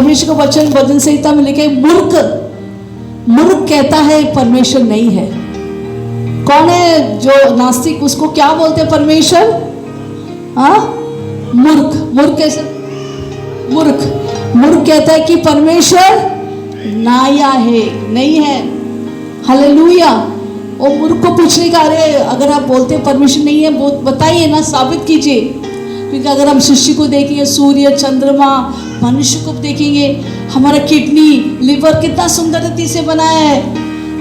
परमेश्वर का वचन भजन संहिता में लिखे, मूर्ख मूर्ख कहता है परमेश्वर नहीं है। कौन है जो नास्तिक, उसको क्या बोलते हैं परमेश्वर? हाँ, मूर्ख। मूर्ख कैसे? मूर्ख मूर्ख कहता है कि परमेश्वर नाया है, नहीं है। हालेलुया। और मूर्ख को पूछने का, अरे अगर आप बोलते हैं परमेश्वर नहीं है, बताइए ना, साबित कीजिए। क्योंकि अगर हम सृष्टि को देखेंगे, सूर्य, चंद्रमा, मनुष्य को देखेंगे, हमारा किडनी, लिवर कितना सुंदर रीति से बनाया है,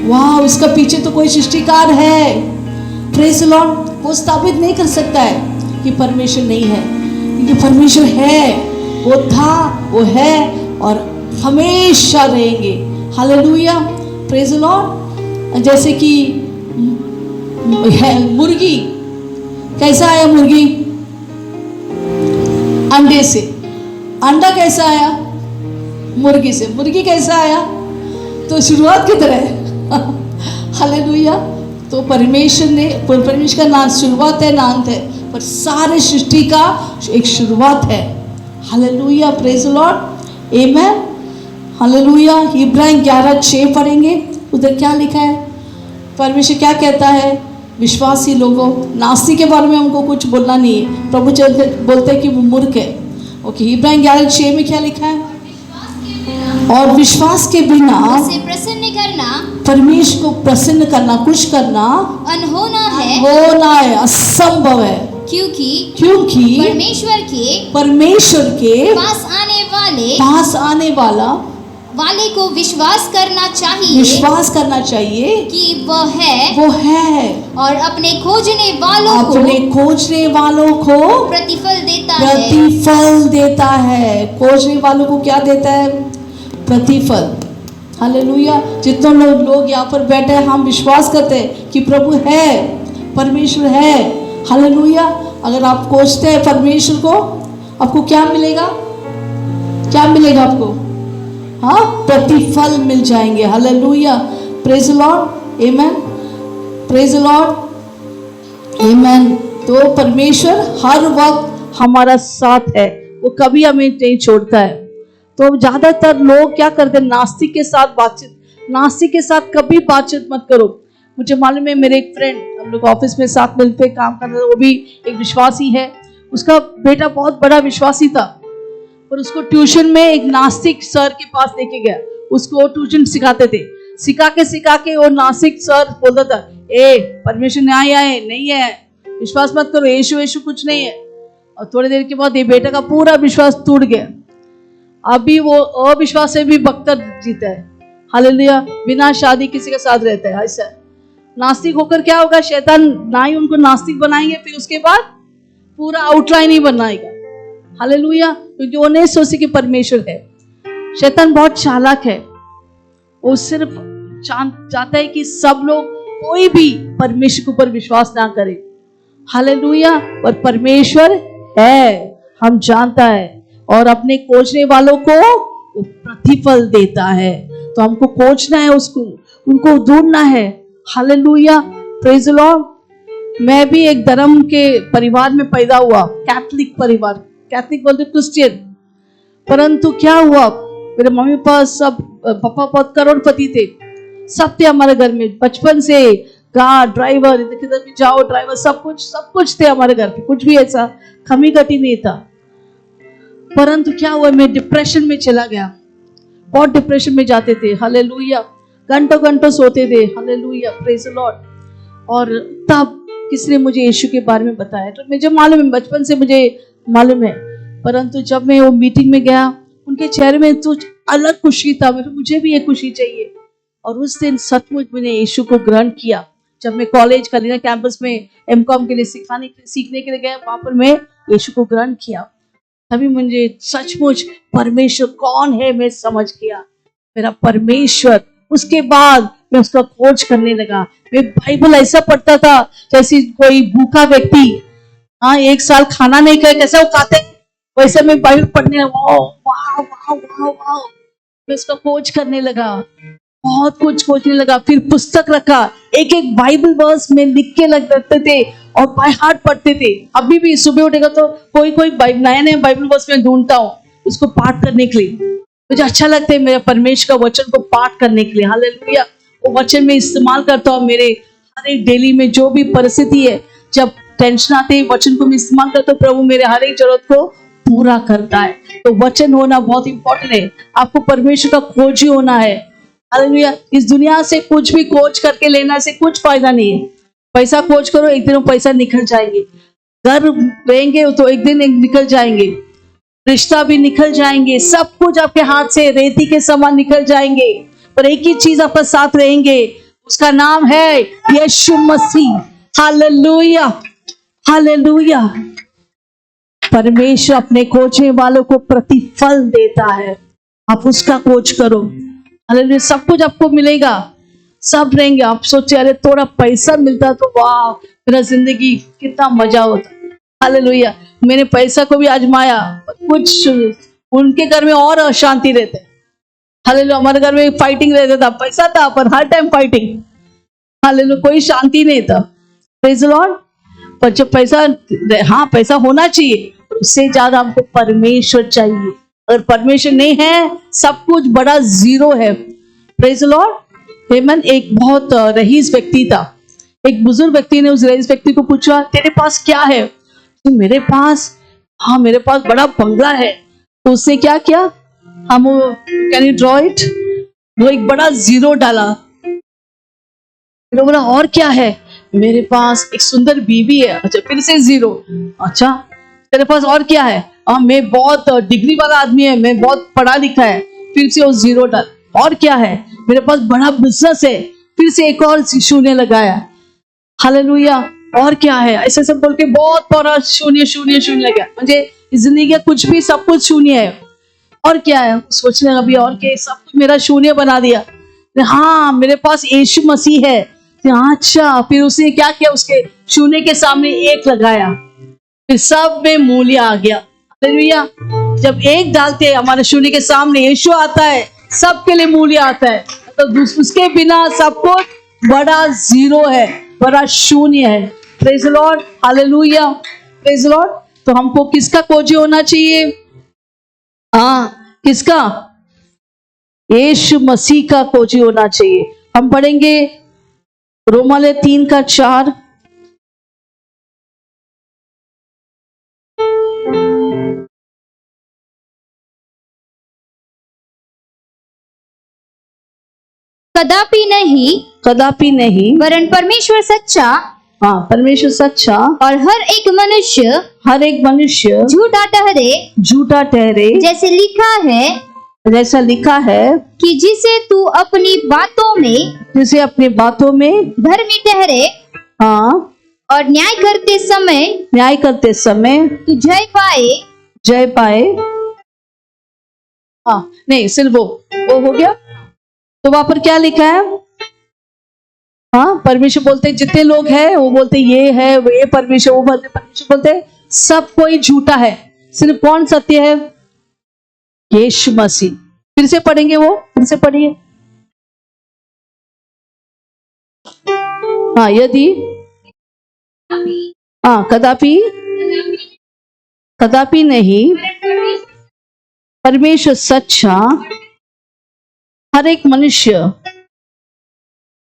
वाह, इसका पीछे तो कोई सृष्टिकार है। Praise the Lord. वो स्थापित नहीं कर सकता है कि परमेश्वर नहीं है, क्योंकि परमेश्वर है, वो था, वो है और हमेशा रहेंगे। हालेलुया। Praise the Lord. जैसे कि मुर्गी, कैसा आया मुर्गी? अंडे से। अंडा कैसा आया? मुर्गी से। मुर्गी कैसा आया? तो शुरुआत की तरह। हालेलुया। तो परमेश्वर का नाम शुरुआत है, ना अंत है, पर सारे सृष्टि का एक शुरुआत है। Hallelujah. Praise the Lord. Amen. Hallelujah. Ibrahim 11:6 पढ़ेंगे, उधर क्या लिखा है? परमेश्वर क्या कहता है? विश्वासी लोगों, नास्तिक के बारे में हमको कुछ बोलना नहीं है। प्रभु बोलते हैं कि वो मूर्ख है। ओके, इब्राहिम 11:6 में क्या लिखा है? और विश्वास के बिना उसे प्रसन्न करना, परमेश्वर को प्रसन्न करना, खुश करना अनहोना है, होना है, असंभव है। क्योंकि परमेश्वर के पास आने वाले को विश्वास करना चाहिए कि वह है और अपने खोजने वालों को प्रतिफल देता है। खोजने वालों को क्या देता है? प्रतिफल। हालेलुया। जितने लोग यहाँ पर बैठे हैं, हम विश्वास करते हैं कि प्रभु है, परमेश्वर है। हालेलुया। अगर आप खोजते हैं परमेश्वर को, आपको क्या मिलेगा? क्या मिलेगा आपको? हाँ, प्रतिफल मिल जाएंगे। Hallelujah. Praise the Lord. Amen. Praise the Lord. Amen. तो परमेश्वर हर वक्त हमारा साथ है, वो कभी हमें नहीं छोड़ता है। तो ज्यादातर लोग क्या करते हैं? नास्तिक के साथ कभी बातचीत मत करो। मुझे मालूम है, मेरे एक फ्रेंड, हम लोग ऑफिस में साथ मिलते काम कर रहे थे, वो भी एक विश्वासी है। उसका बेटा बहुत बड़ा विश्वासी था, पर उसको ट्यूशन में एक नास्तिक सर के पास लेके गया। उसको ट्यूशन सिखा के वो नास्तिक सर बोलता था, परमेश्वर नहीं है, विश्वास मत करो, यीशु कुछ नहीं है। और थोड़ी देर के बाद ये बेटा का पूरा विश्वास टूट गया। अभी वो अविश्वास से भी बख्तर जीता है। हालेलुया। बिना शादी किसी के साथ रहता है। ऐसा नास्तिक होकर क्या होगा? शैतान ना ही उनको नास्तिक बनाएंगे, फिर उसके बाद पूरा आउटलाइन ही बनाएगा। हालेलुया। क्योंकि वो नहीं सोचते कि परमेश्वर है। शैतान बहुत चालाक है, वो सिर्फ चाहता है कि सब लोग, कोई भी परमेश्वर के ऊपर विश्वास ना करे। हालेलुया। पर परमेश्वर है, हम जानता है, और अपने खोजने वालों को वो प्रतिफल देता है। तो हमको खोजना है, उनको ढूंढना है। हालेलुया। Praise the Lord. मैं भी एक धर्म के परिवार में पैदा हुआ, कैथलिक परिवार, कैथलिक बोलते क्रिश्चियन। परंतु क्या हुआ, मेरे मम्मी पापा बहुत करोड़पति थे, सब थे हमारे घर में। बचपन से कार, ड्राइवर, इधर भी जाओ ड्राइवर, सब कुछ थे हमारे घर पे, कुछ भी ऐसा कमी घटी नहीं था। परंतु क्या हुआ, मैं डिप्रेशन में चला गया। बहुत डिप्रेशन में जाते थे। हालेलुया। घंटों सोते थे। हालेलुया। Praise the Lord. और तब किसी ने मुझे यीशु के बारे में बताया, तो मुझे मालूम है, बचपन से मुझे मालूम है। परंतु जब मैं वो मीटिंग में गया, उनके चेहरे में तो अलग खुशी था। मुझे भी ये खुशी चाहिए। और उस दिन सचमुच मैंने यीशु को ग्रहण किया। जब मैं कॉलेज कलीना कैंपस में एमकॉम के लिए सीखने के लिए गया, वहां पर मैं यीशु को ग्रहण किया। तभी मुझे सचमुच परमेश्वर कौन है मैं समझ गया, मेरा परमेश्वर। उसके बाद मैं उसका खोज करने लगा। मैं बाइबल ऐसा पढ़ता था जैसे कोई भूखा व्यक्ति, हाँ, 1 साल खाना नहीं खाए, कैसे वो खाते, वैसे मैं बाइबल पढ़ने, मैं उसका खोज करने लगा, बहुत कुछ खोजने लगा। फिर पुस्तक रखा, एक बाइबल वर्स में लिख के लग रखते थे और बाय हार्ट पढ़ते थे। अभी भी सुबह उठेगा तो कोई नए बाइबल वर्स में ढूंढता हूँ उसको पाठ करने के लिए। मुझे अच्छा लगता है मेरे परमेश्वर का वचन को पाठ करने के लिए। हालेलुया। वो वचन में इस्तेमाल करता हूँ मेरे हर एक डेली में जो भी परिस्थिति है, जब टेंशन आते है वचन को मैं इस्तेमाल करता हूँ, प्रभु मेरे हर एक जरूरत को पूरा करता है। तो वचन होना बहुत इंपॉर्टेंट है। आपको परमेश्वर का खोजी होना है। हालेलुया। इस दुनिया से कुछ भी खोज करके लेना से कुछ फायदा नहीं है। पैसा खोज करो, एक दिन वो पैसा निकल जाएंगे। घर रहेंगे तो एक दिन निकल जाएंगे। रिश्ता भी निकल जाएंगे। सब कुछ आपके हाथ से रेती के समान निकल जाएंगे, पर एक ही चीज आपके साथ रहेंगे, उसका नाम है यीशु मसीह। Hallelujah, hallelujah. परमेश्वर अपने खोजने वालों को प्रतिफल देता है। आप उसका खोज करो। हालेलुया। सब कुछ आपको मिलेगा, सब रहेंगे। आप सोचे अरे थोड़ा पैसा मिलता तो वाह, मेरा जिंदगी कितना मजा होता। हालेलुया। मैंने पैसा को भी आजमाया, कुछ उनके घर में और अशांति रहते। हालेलुया। हमारे घर में फाइटिंग रहता था, पैसा था पर हर टाइम फाइटिंग। हालेलुया। कोई शांति नहीं था। Praise the Lord. पर जब पैसा, हाँ पैसा होना चाहिए, उससे ज्यादा हमको परमेश्वर चाहिए। अगर परमेश्वर नहीं है, सब कुछ बड़ा जीरो है। Praise the Lord. हेमन, एक बहुत रईस व्यक्ति था। एक बुजुर्ग व्यक्ति ने उस रईस व्यक्ति को पूछा, तेरे पास क्या है? तो मेरे पास, हाँ मेरे पास बड़ा बंगला है। तो उसने क्या किया, हम कैन यू ड्रॉ इट, वो एक बड़ा जीरो डाला। फिर बोला और क्या है? मेरे पास एक सुंदर बीवी है। अच्छा, फिर से जीरो। अच्छा, तेरे पास और क्या है? हाँ, मैं बहुत डिग्री वाला आदमी है, मैं बहुत पढ़ा लिखा है। फिर से वो जीरो डाल। और क्या है? मेरे पास बड़ा बिजनेस है। फिर से एक और शून्य लगाया। हालेलुया। और क्या है? ऐसे सब बोल के बहुत बड़ा शून्य शून्य शून्य लगा। मुझे जिंदगी का कुछ भी, सब कुछ शून्य है। और क्या है? सोचने लगा, अभी और क्या? सब कुछ मेरा शून्य बना दिया। हाँ, मेरे पास यीशु मसीह है। अच्छा, फिर उसने क्या किया? उसके शून्य के सामने एक लगाया, फिर सब में मूल्य आ गया। हालेलुया। जब एक डालते हैं हमारे शून्य के सामने, यीशु आता है, सबके लिए मूल्य आता है। तो उसके बिना सब कुछ बड़ा जीरो है, बड़ा शून्य है। Praise the Lord. Hallelujah. Praise the Lord. तो हमको किसका खोजी होना चाहिए? हाँ, किसका? यीशु मसीह का खोजी होना चाहिए। हम पढ़ेंगे रोमाले 3:4। कदापि नहीं, कदापि नहीं, वरन परमेश्वर सच्चा, हाँ परमेश्वर सच्चा, और हर एक मनुष्य झूठा ठहरे, जैसे लिखा है कि जिसे तू अपनी बातों में धर्मी ठहरे, हाँ, और न्याय करते समय तू जय पाए। हाँ, नहीं सिर्फ वो हो गया। तो वहां पर क्या लिखा है? हाँ, परमेश्वर बोलते जितने लोग हैं वो बोलते ये है, वो ये परमेश्वर, वो बोलते परमेश्वर बोलते सब कोई झूठा है। सिर्फ कौन सत्य है? यीशु मसीह। फिर से पढ़ेंगे, वो फिर से पढ़िए। हाँ, यदि, हाँ, कदापि नहीं, परमेश्वर सच्चा, हर एक मनुष्य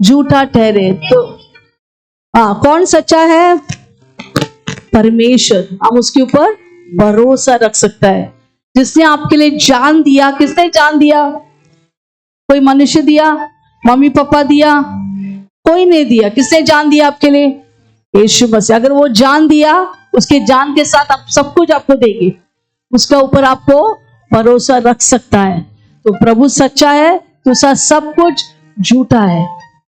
झूठा ठहरे। तो हाँ, कौन सच्चा है? परमेश्वर। हम उसके ऊपर भरोसा रख सकता है। जिसने आपके लिए जान दिया, किसने जान दिया? कोई मनुष्य दिया? मम्मी पापा दिया? कोई नहीं दिया। किसने जान दिया आपके लिए? यीशु मसीह। अगर वो जान दिया, उसके जान के साथ आप सब कुछ आपको देंगे। उसका ऊपर आपको भरोसा रख सकता है। तो प्रभु सच्चा है, तो उसका सब कुछ झूठा है।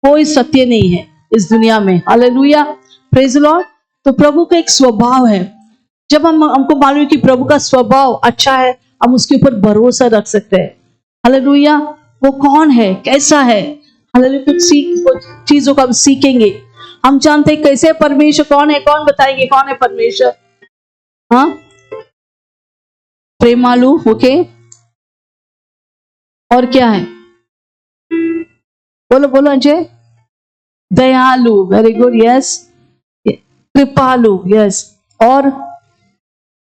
कोई सत्य नहीं है इस दुनिया में। हालेलुया। Praise the Lord. तो प्रभु का एक स्वभाव है। जब हमको मालूम है कि प्रभु का स्वभाव अच्छा है, हम उसके ऊपर भरोसा रख सकते हैं। हालेलुया। वो कौन है, कैसा है? हालेलुया। कुछ चीजों को हम सीखेंगे। हम जानते हैं कैसे परमेश्वर कौन है। कौन बताएंगे कौन है परमेश्वर? हाँ, प्रेमालु, ओके। और क्या है? बोलो बोलो अजय। दयालु, वेरी गुड, यस। कृपालु, यस। और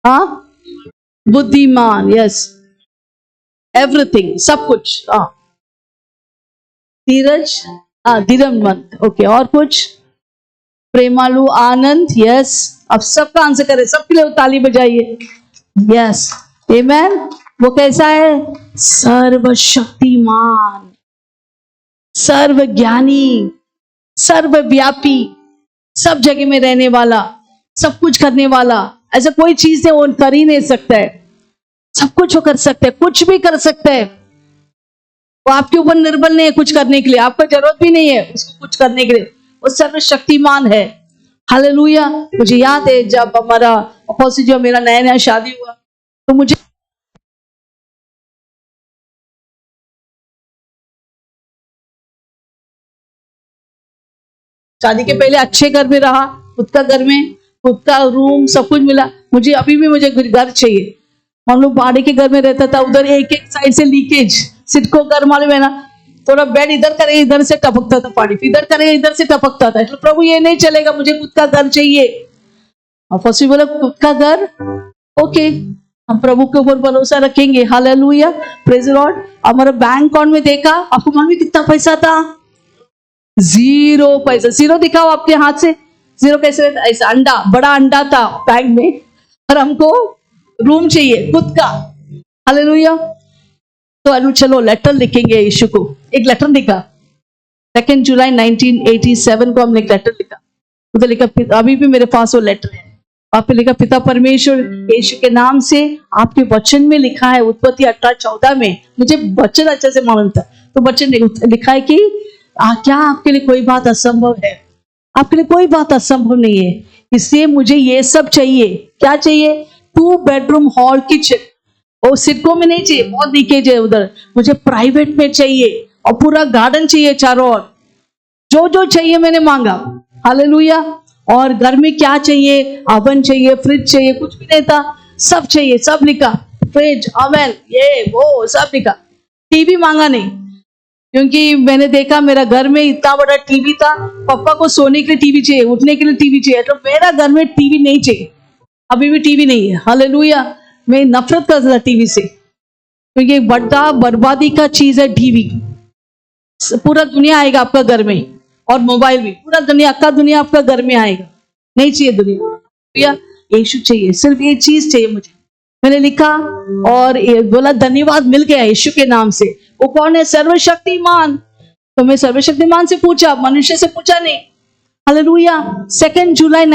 हाँ, बुद्धिमान, यस। एवरीथिंग, सब कुछ। हाँ, धीरज, धीरजमंत, ओके। और कुछ? प्रेमालु, आनंद, यस। अब सबका आंसर करें, सबके लिए ताली बजाइए। यस, आमेन। वो कैसा है? सर्वशक्तिमान, सर्वज्ञानी, सर्वव्यापी, सब जगह में रहने वाला, सब कुछ करने वाला। ऐसा कोई चीज है वो कर ही नहीं सकता है। सब कुछ वो कर सकता है, कुछ भी कर सकता है। वो आपके ऊपर निर्भर नहीं है कुछ करने के लिए, आपको जरूरत भी नहीं है उसको कुछ करने के लिए। वो सर्वशक्तिमान है। हालेलुया। मुझे याद है जब हमारा अपोजिट, जो मेरा नया नया शादी हुआ, तो मुझे शादी के पहले अच्छे घर में रहा, खुद का घर में, खुद का रूम, सब कुछ मिला। मुझे अभी भी मुझे घर चाहिए। हम लोग भाड़े के घर में रहता था, उधर एक एक साइड से लीकेज, सिटको घर मालूम है ना, थोड़ा बेड इधर करे इधर से टपकता था पानी, इधर करे इधर से टपकता था। तो प्रभु ये नहीं चलेगा, मुझे खुद का घर चाहिए। और फर्स्ट बोला खुद का घर, ओके, हम प्रभु के ऊपर भरोसा रखेंगे। Hallelujah, praise the Lord. हमारा बैंक अकाउंट में देखा, आपको मालूम है कितना पैसा था? 0 पैसा। 0 दिखाओ आपके हाथ से। 0 कैसे रहता? ऐसा अंडा, बड़ा अंडा था बैंक में, और हमको रूम चाहिए खुद का। हालेलुया। तो चलो लेटर लिखेंगे यीशु को। एक लेटर लिखा 2 जुलाई 1987 को, हमने एक लेटर लिखा। उधर लिखा, अभी भी मेरे पास वो लेटर है। आप लिखा, पिता परमेश्वर यीशु के नाम से आपके वचन में लिखा है, उत्पत्ति 18:14 में, मुझे वचन अच्छे से मालूम था, तो वचन लिखा है कि क्या आपके लिए कोई बात असंभव है? आपके लिए कोई बात असंभव नहीं है। इसलिए मुझे ये सब चाहिए। क्या चाहिए? 2 बेडरूम हॉल किचन। और सिडको में नहीं चाहिए, बहुत लीकेज है उधर, मुझे प्राइवेट में चाहिए, और पूरा गार्डन चाहिए चारों ओर। जो जो चाहिए मैंने मांगा। हालेलुया। और घर में क्या चाहिए? ओवन चाहिए, फ्रिज चाहिए, कुछ भी नहीं था, सब चाहिए, सब लिखा। फ्रिज, ओवन, ये वो सब लिखा। टीवी मांगा नहीं, क्योंकि मैंने देखा मेरा घर में इतना बड़ा टीवी था। पापा को सोने के लिए टीवी चाहिए, उठने के लिए टीवी चाहिए, तो मेरा घर में टीवी नहीं चाहिए। अभी भी टीवी नहीं है। हालेलुया। मैं नफरत करता था टीवी से, क्योंकि एक बड़ा बर्बादी का चीज है टीवी। पूरा दुनिया आएगा आपका घर में, और मोबाइल भी, पूरा दुनिया का दुनिया आपका घर में आएगा। नहीं चाहिए दुनिया, यीशु चाहिए, सिर्फ ये चीज चाहिए मुझे। मैंने लिखा और बोला धन्यवाद मिल गया यीशु के नाम से। वो कौन है? सर्वशक्तिमान। तो मैं सर्वशक्तिमान से पूछा, मनुष्य से पूछा नहीं। हालेलुया। 2 जुलाई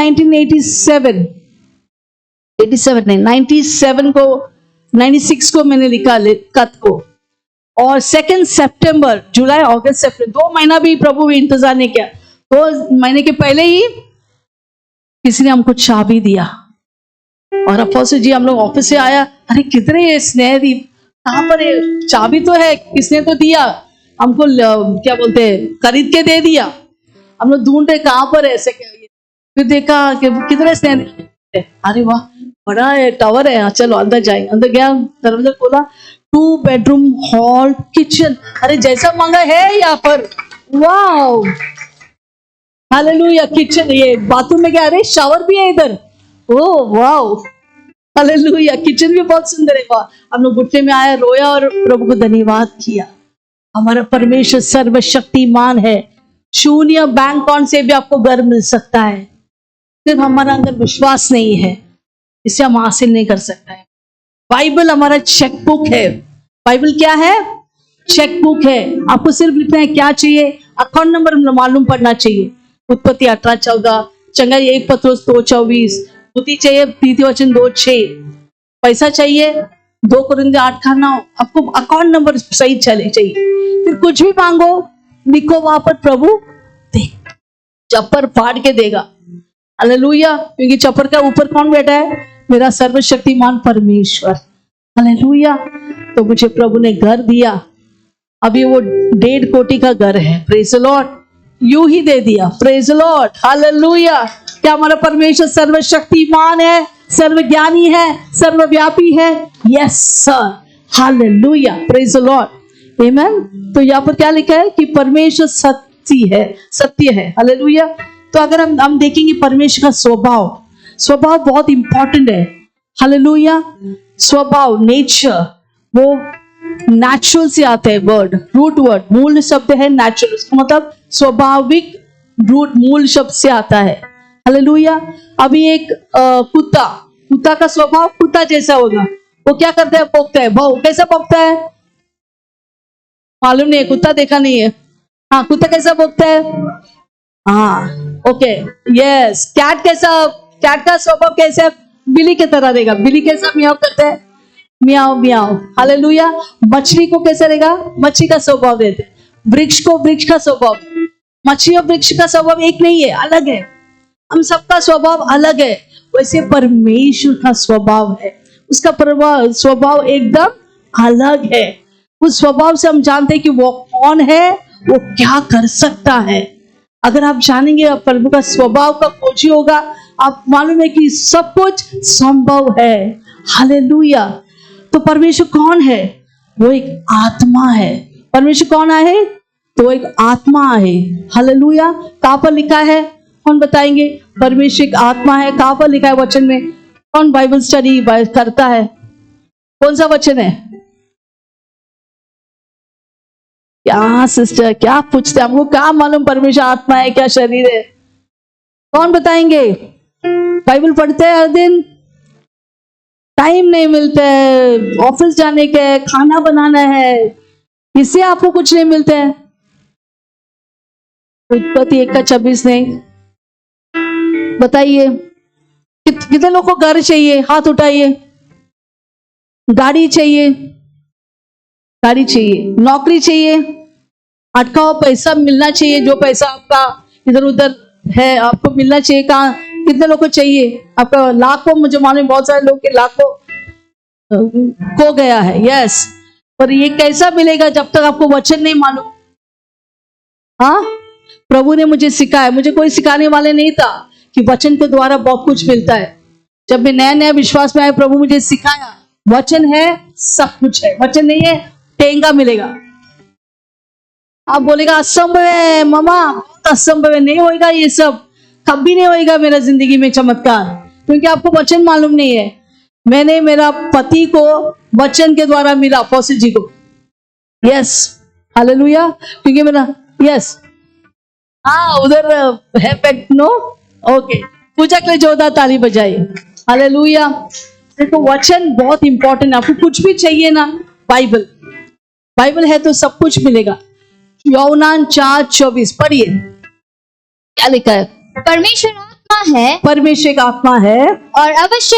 96 को मैंने लिखा खत को, और 2 सितंबर, जुलाई, अगस्त, सितंबर, 2 महीना भी प्रभु इंतजार नहीं किया। 2 महीने के पहले ही किसी ने हमको चाबी दिया। और अपोस्टल जी, हम लोग ऑफिस से आया, अरे कितने ये स्नेहदीप, कहाँ पर है? चाबी तो है, किसने तो दिया हमको, क्या बोलते हैं, खरीद के दे दिया। हम लोग ढूंढ रहे कहाँ पर है ऐसे। फिर देखा कि कितने स्नेहदीप, अरे वाह, बड़ा है, टावर है, चलो अंदर जाएंगे। अंदर गया, दरवाजा खोला, 2 बेडरूम हॉल किचन। अरे जैसा मांगा है यहाँ पर। Wow, hallelujah. किचन, ये बाथरूम में क्या, अरे शावर भी है इधर। Oh wow, hallelujah. किचन भी बहुत सुंदर है। वाह, हम लोग घुटने में आया, रोया और प्रभु को धन्यवाद किया। हमारा परमेश्वर सर्वशक्तिमान है। शून्य बैंक अकाउंट से भी आपको घर मिल सकता है, सिर्फ हमारा अंदर विश्वास नहीं है, इसे हम हासिल नहीं कर सकते हैं। बाइबल हमारा चेकबुक है। बाइबल क्या है? चेकबुक है। आपको सिर्फ लिखना है क्या चाहिए, अकाउंट नंबर मालूम पड़ना चाहिए। उत्पत्ति 18:14, चंगाई 1 पत्रोस 2:24, बुद्धि चाहिए, प्रीति वचन 2:6, पैसा चाहिए 2 कुरिन्थियों 8:9। आपको अकाउंट नंबर सही चाहिए। फिर कुछ भी मांगो, लिखो वहां पर, प्रभु देख, चप्पर फाड़ के देगा। हालेलुया। क्योंकि चप्पर का ऊपर कौन बैठा है? मेरा सर्वशक्तिमान परमेश्वर। हालेलुया। तो मुझे प्रभु ने घर दिया, अभी वो 1.5 कोटी का घर है। Praise the Lord. यूं ही दे दिया। Praise the Lord. हालेलुया। क्या हमारा परमेश्वर सर्वशक्तिमान है, सर्वज्ञानी है, सर्वव्यापी है? Yes sir. Hallelujah. Praise the Lord. Amen. तो यहाँ पर क्या लिखा है कि परमेश्वर सत्य है। हालेलुया। तो अगर हम देखेंगे परमेश्वर का स्वभाव बहुत इंपॉर्टेंट है। हालेलुया। स्वभाव, नेचर, वो नेचुरल से आता है वर्ड, रूट वर्ड, मूल शब्द है नेचुरल, उसका मतलब स्वाभाविक, रूट मूल शब्द से आता है। हालेलुया। अभी एक कुत्ता का स्वभाव कुत्ता जैसा होगा। वो क्या करता है? भौंकता है। कैसा भौंकता है मालूम नहीं है, कुत्ता देखा नहीं है। हाँ, कुत्ता कैसा भौंकता है? हाँ, ओके, यस। कैट का स्वभाव कैसा है? बिल्ली की तरह रहेगा। बिल्ली कैसा मियाव करता है? मियाव मियाव। हालेलुया। मछली को कैसा रहेगा? मछली का स्वभाव देते हैं। वृक्ष का स्वभाव, मछली और वृक्ष का स्वभाव एक नहीं है, अलग है। हम सबका स्वभाव अलग है। वैसे परमेश्वर का स्वभाव है, उसका स्वभाव एकदम अलग है। उस स्वभाव से हम जानते हैं कि वो कौन है, वो क्या कर सकता है। अगर आप जानेंगे, आप प्रभु का स्वभाव का खोजी होगा, आप मालूम है कि सब कुछ संभव है। हालेलुया। तो परमेश्वर कौन है? वो एक आत्मा है। परमेश्वर कौन है? तो एक आत्मा है। हालेलुया। कहां पर लिखा है? कौन बताएंगे? परमेश्वर एक आत्मा है। कहां पर लिखा है वचन में? कौन बाइबल स्टडी करता है? कौन सा वचन है? क्या सिस्टर, क्या पूछते हैं? हमको क्या मालूम परमेश्वर आत्मा है क्या शरीर है? कौन बताएंगे? बाइबल पढ़ते हैं हर दिन, टाइम नहीं मिलता है, ऑफिस जाने के, खाना बनाना है, इससे आपको कुछ नहीं मिलता है। उत्पत्ति 1:26 नहीं बताइए। कितने लोग को घर चाहिए? हाथ उठाइए। गाड़ी चाहिए, नौकरी चाहिए, अटका हुआ पैसा मिलना चाहिए, जो पैसा आपका इधर उधर है आपको मिलना चाहिए। कहाँ? कितने लोग को चाहिए? आपका लाखों, मुझे मालूम बहुत सारे लोग के लाखों खो गया है। यस, पर ये कैसा मिलेगा जब तक आपको वचन नहीं मालूम? हाँ, प्रभु ने मुझे सिखाया, मुझे कोई सिखाने वाले नहीं था कि वचन के द्वारा बहुत कुछ मिलता है। जब मैं नया विश्वास में आया, प्रभु मुझे सिखाया, वचन है सब कुछ है, वचन नहीं है टेंगा मिलेगा। आप बोलेगा असंभव है मामा, असंभव है, नहीं होएगा, ये सब कभी नहीं होएगा मेरा जिंदगी में चमत्कार, क्योंकि आपको वचन मालूम नहीं है। मैंने मेरा पति को वचन के द्वारा मिला, अपोस्टल जी को। Yes, hallelujah. क्योंकि मेरा यस, हाँ उधर है नो, ओके, पूजा के लिए जोरदार ताली बजाइए। हालेलुया। देखो वचन बहुत इंपॉर्टेंट है। आपको कुछ भी चाहिए ना, बाइबल है तो सब कुछ मिलेगा। यूहन्ना 4:24 पढ़िए, क्या लिखा है? परमेश्वर आत्मा है, परमेश्वर एक आत्मा है, और अवश्य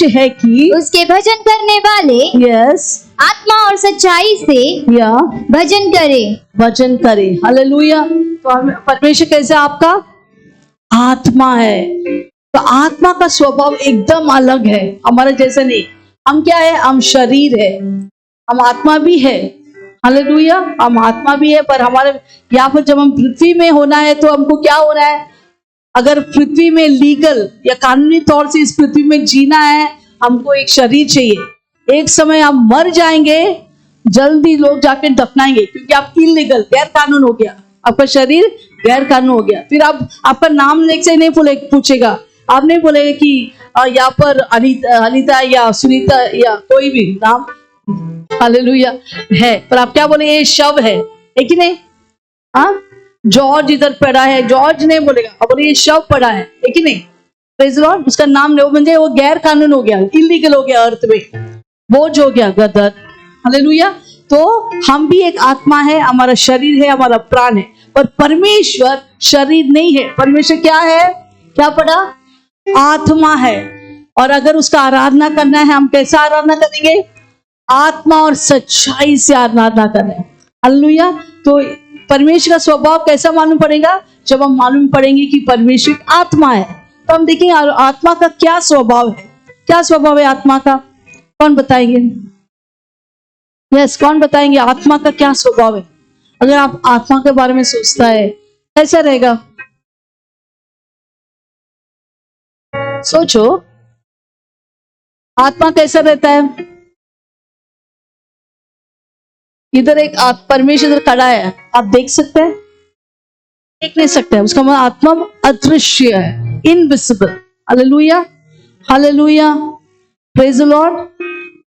है कि उसके भजन करने वाले यस आत्मा और सच्चाई से या भजन करे। हालेलुया। तो परमेश्वर कैसे? आपका आत्मा है। तो आत्मा का स्वभाव एकदम अलग है, हमारे जैसे नहीं। हम क्या है? हम शरीर है, हम आत्मा भी है। हालेलुया। हम आत्मा भी है, पर हमारे यहाँ पर जब हम पृथ्वी में होना है तो हमको क्या हो रहा है? अगर पृथ्वी में लीगल या कानूनी तौर से इस पृथ्वी में जीना है, हमको एक शरीर चाहिए। एक समय हम मर जाएंगे, जल्दी लोग जाके दफनाएंगे, क्योंकि आप इलीगल, गैर कानून हो गया, आपका शरीर गैर कानून हो गया। फिर आप आपका नाम लेके से नहीं पूछेगा, आप नहीं बोलेगा कि यहाँ पर अनिता या सुनीता या कोई भी नाम हालेलुया है, पर आप क्या बोले? ये शव है कि नहीं? हाँ, जॉर्ज इधर पड़ा है, जॉर्ज नहीं बोलेगा, अब बोले ये शव पड़ा है कि नहीं? Praise the Lord. उसका नाम नहीं, म्हणजे वो गैर कानून हो गया, इलीगल हो गया, अर्थ में बोझ हो गया, गदर। हालेलुया। तो हम भी एक आत्मा है, हमारा शरीर है, हमारा प्राण है, पर परमेश्वर शरीर नहीं है। परमेश्वर क्या है? क्या पढ़ा? आत्मा है। और अगर उसका आराधना करना है, हम कैसा आराधना करेंगे? आत्मा और सच्चाई से आराधना करें। हालेलुया। तो परमेश्वर का स्वभाव कैसा मालूम पड़ेगा? जब हम मालूम पड़ेंगे कि परमेश्वर आत्मा है, तो हम देखेंगे आत्मा का क्या स्वभाव है। क्या स्वभाव है आत्मा का? कौन बताएंगे? यस, कौन बताएंगे आत्मा का क्या स्वभाव है? अगर आप आत्मा के बारे में सोचता है, कैसा रहेगा? सोचो, आत्मा कैसा रहता है? इधर एक परमेश्वर इधर खड़ा है, आप देख सकते हैं? देख नहीं सकते हैं, उसका मतलब आत्मा अदृश्य है, invisible. Hallelujah, hallelujah, praise the Lord.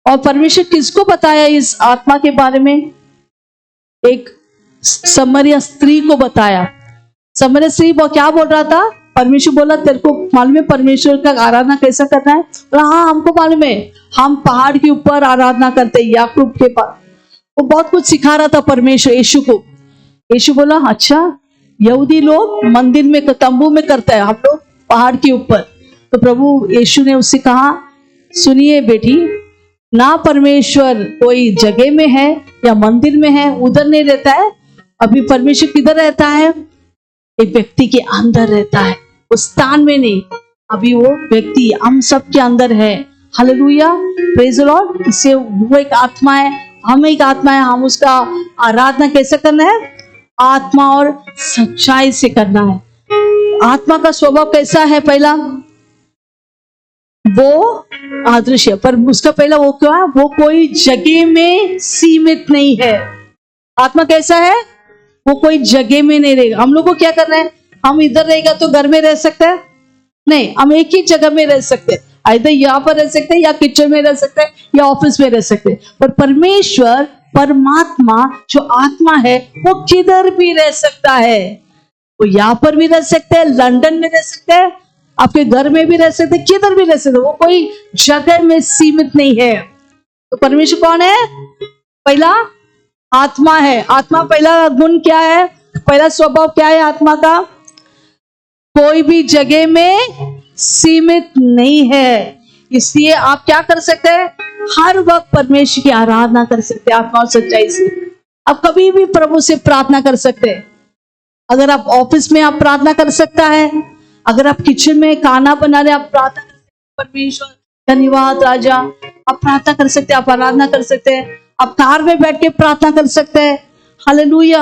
और परमेश्वर किसको बताया इस आत्मा के बारे में? एक समरिया स्त्री को बताया। समरिया स्त्री क्या बोल रहा था? परमेश्वर बोला तेरे को मालूम है परमेश्वर का आराधना कैसा करना है? बोला हाँ हमको मालूम है, हम पहाड़ के ऊपर आराधना करते हैं याकूब के पास। वो बहुत कुछ सिखा रहा था परमेश्वर यीशु को। यीशु बोला अच्छा, यहूदी लोग मंदिर में तंबू में करते हैं, हम लोग पहाड़ के ऊपर। तो प्रभु यीशु ने उससे कहा सुनिए बेटी, ना परमेश्वर कोई जगह में है या मंदिर में है, उधर नहीं रहता है। अभी परमेश्वर किधर रहता है? एक व्यक्ति के अंदर रहता है, उस स्थान में नहीं। अभी वो व्यक्ति हम सब के अंदर है। Hallelujah, praise the Lord. इससे वो एक आत्मा है, हम एक आत्मा है। हम उसका आराधना कैसे करना है? आत्मा और सच्चाई से करना है। आत्मा का स्वभाव कैसा है? पहला वो अदृश्य, पर उसका पहला वो क्या है? वो कोई जगह में सीमित नहीं है। आत्मा कैसा है? वो कोई जगह में नहीं रहेगा। हम लोग को क्या करना है? हम इधर रहेगा तो घर में रह सकते हैं? नहीं, हम एक ही जगह में रह सकते हैं। आइदर यहाँ पर रह सकते हैं या किचन में रह सकते हैं या ऑफिस में रह सकते हैं। पर परमेश्वर परमात्मा जो आत्मा है वो किधर भी रह सकता है। वो यहाँ पर भी रह सकते हैं, लंदन में रह सकते हैं, आपके घर में भी रह सकते हैं, किधर भी रह सकते हैं। वो कोई जगह में सीमित नहीं है। तो परमेश्वर कौन है? पहला आत्मा है। आत्मा पहला गुण क्या है? पहला स्वभाव क्या है आत्मा का? कोई भी जगह में सीमित नहीं है। इसलिए आप क्या कर सकते हैं? हर वक्त परमेश्वर की आराधना कर सकते हैं आत्मा और सच्चाई से। आप कभी भी प्रभु से प्रार्थना कर सकते हैं। अगर आप ऑफिस में आप प्रार्थना कर सकता है, अगर आप किचन में खाना बना रहे आप प्रार्थना कर सकते हैं, परमेश्वर धन्यवाद राजा, आप प्रार्थना कर सकते हैं, आप आराधना कर सकते हैं। आप कार में बैठ के प्रार्थना कर सकते हैं। हालेलुया।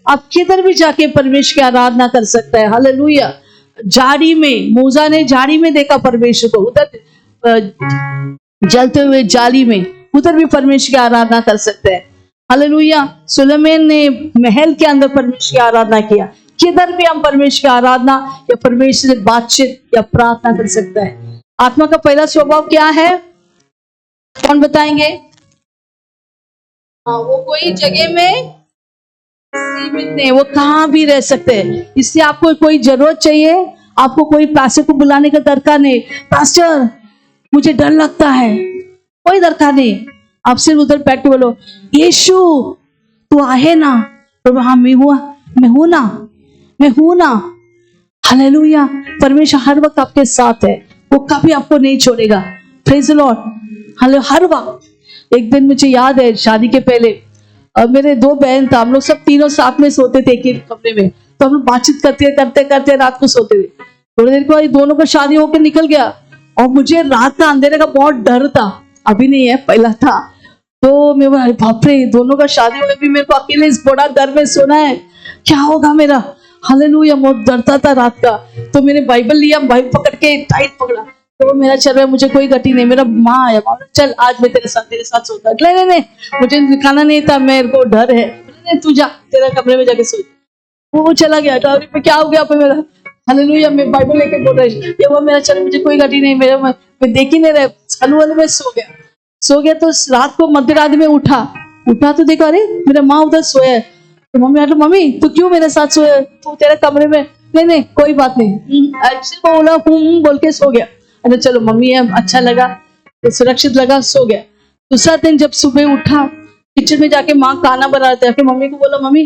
आप किधर भी जाके परमेश्वर की आराधना कर सकते हैं। हालेलुया। झाड़ी में, मूसा ने झाड़ी में देखा परमेश्वर को, उधर जलते हुए जाली में, उधर भी परमेश्वर की आराधना कर सकते हैं। हालेलुया। सुलेमान ने महल के अंदर परमेश्वर की आराधना किया। किधर भी हम परमेश्वर की आराधना या परमेश्वर से बातचीत या प्रार्थना कर सकते हैं। आत्मा का पहला स्वभाव क्या है? कौन बताएंगे? हाँ, वो कोई जगह में सीमित नहीं, वो कहाँ भी रह सकते हैं। इसलिए आपको कोई जरूरत चाहिए, आपको कोई पैसे को बुलाने का दरकार नहीं। पास्टर मुझे डर लगता है, कोई दरकार नहीं। आप सिर्फ उधर बैठ के बोलो यीशु तू आहे ना? तो हाँ मैं हूं ना। हालेलुया। परमेश्वर हर वक्त आपके साथ है, वो कभी आपको नहीं छोड़ेगा। Praise the Lord. हर वक्त। एक दिन मुझे याद है शादी के पहले मेरे दो बहन था, हम लोग सब तीनों साथ में सोते थे एक ही कमरे में। तो हम लोग बातचीत करते रात को सोते थे। थोड़ी देर के बाद दोनों का शादी होकर निकल गया और मुझे रात का अंधेरे का बहुत डर था। अभी नहीं है, पहला था। तो मैं बोला बाप रे, दोनों का शादी होने भी मेरे को अकेले इस बड़ा घर में सोना है, क्या होगा मेरा? हालेलुया। बहुत डरता था रात का। तो मैंने बाइबल लिया, बाइबल पकड़ के टाइट पकड़ा। तो मेरा चल रहा है, मुझे कोई गति नहीं। मेरा माँ आया, चल आज मैं तेरे साथ सोता। नहीं मुझे दिखाना नहीं था, मेरे को डर है। नहीं तू जा, तेरा कमरे में जाके सो। वो चला गया। डायरी पे क्या हो गया पे मेरा? हालेलुया। मैं बाइबल लेके बोल रही, ये वो मेरा चल, मुझे कोई गति नहीं, मैं देख ही नहीं रहा। चालू वाले में सो गया। तो रात को मध्य रात में उठा तो देखा अरे मेरा माँ उधर सोया है। तो मम्मी तू क्यों मेरे साथ सोया? तू तेरे कमरे में? नहीं कोई बात नहीं, ऐसे बोला बोल के सो गया। अरे चलो मम्मी है, अच्छा लगा, सुरक्षित लगा, सो गया। दूसरा दिन जब सुबह उठा, किचन में जाके माँ खाना बना रहा था। फिर मम्मी को बोला मम्मी